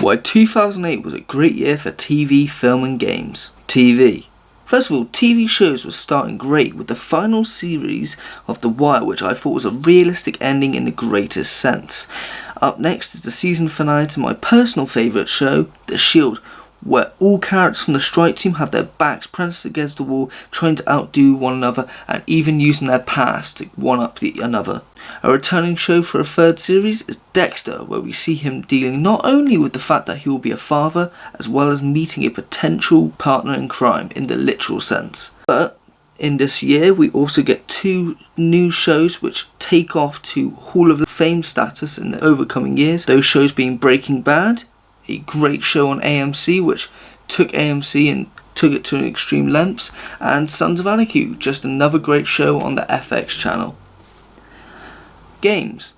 Why 2008 was a great year for TV, film and games. TV. First of all, TV shows were starting great with the final series of The Wire, which I thought was a realistic ending in the greatest sense. Up next is the season finale to my personal favourite show, The Shield, where all characters from the strike team have their backs pressed against the wall, trying to outdo one another and even using their past to one-up another. A returning show for a third series is Dexter, where we see him dealing not only with the fact that he will be a father, as well as meeting a potential partner in crime in the literal sense. But in this year, we also get two new shows which take off to Hall of Fame status in the overcoming years. Those shows being Breaking Bad, a great show on AMC which took AMC and took it to an extreme lengths, and Sons of Anarchy, just another great show on the FX channel. Games.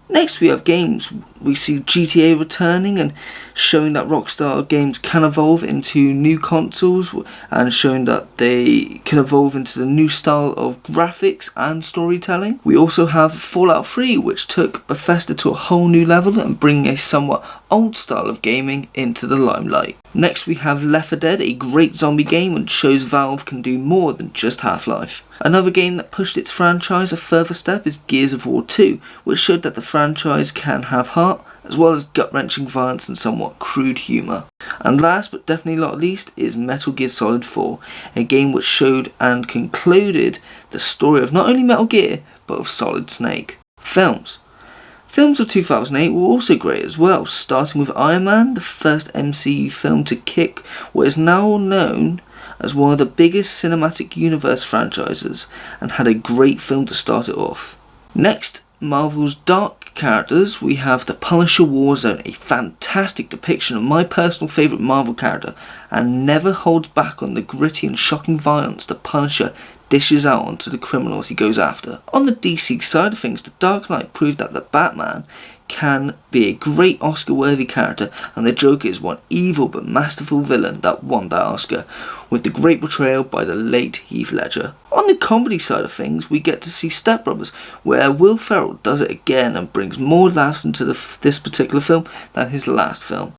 Next we have games. We see GTA returning and showing that Rockstar Games can evolve into new consoles and showing that they can evolve into the new style of graphics and storytelling. We also have Fallout 3, which took Bethesda to a whole new level and bringing a somewhat old style of gaming into the limelight. Next we have Left 4 Dead, a great zombie game which shows Valve can do more than just Half-Life. Another game that pushed its franchise a further step is Gears of War 2, which showed that the franchise can have heart, as well as gut-wrenching violence and somewhat crude humour. And last but definitely not least is Metal Gear Solid 4, a game which showed and concluded the story of not only Metal Gear, but of Solid Snake. Films. Films of 2008 were also great as well, starting with Iron Man, the first MCU film to kick what is now known as one of the biggest cinematic universe franchises, and had a great film to start it off. Next, Marvel's dark characters, we have The Punisher Warzone, a fantastic depiction of my personal favourite Marvel character, and never holds back on the gritty and shocking violence the Punisher dishes out onto the criminals he goes after. On the DC side of things, The Dark Knight proved that the Batman can be a great Oscar-worthy character, and the Joker is one evil but masterful villain that won that Oscar, with the great portrayal by the late Heath Ledger. On the comedy side of things, we get to see Step Brothers, where Will Ferrell does it again and brings more laughs into this particular film than his last film.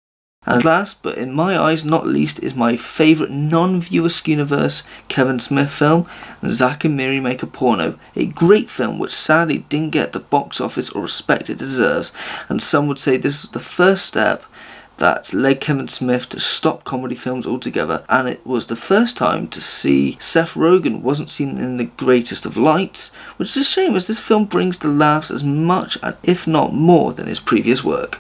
And last, but in my eyes not least, is my favourite non-viewer universe Kevin Smith film, Zack and Miri Make a Porno, a great film which sadly didn't get the box office or respect it deserves, and some would say this was the first step that led Kevin Smith to stop comedy films altogether, and it was the first time to see Seth Rogen wasn't seen in the greatest of lights, which is a shame as this film brings the laughs as much and if not more than his previous work.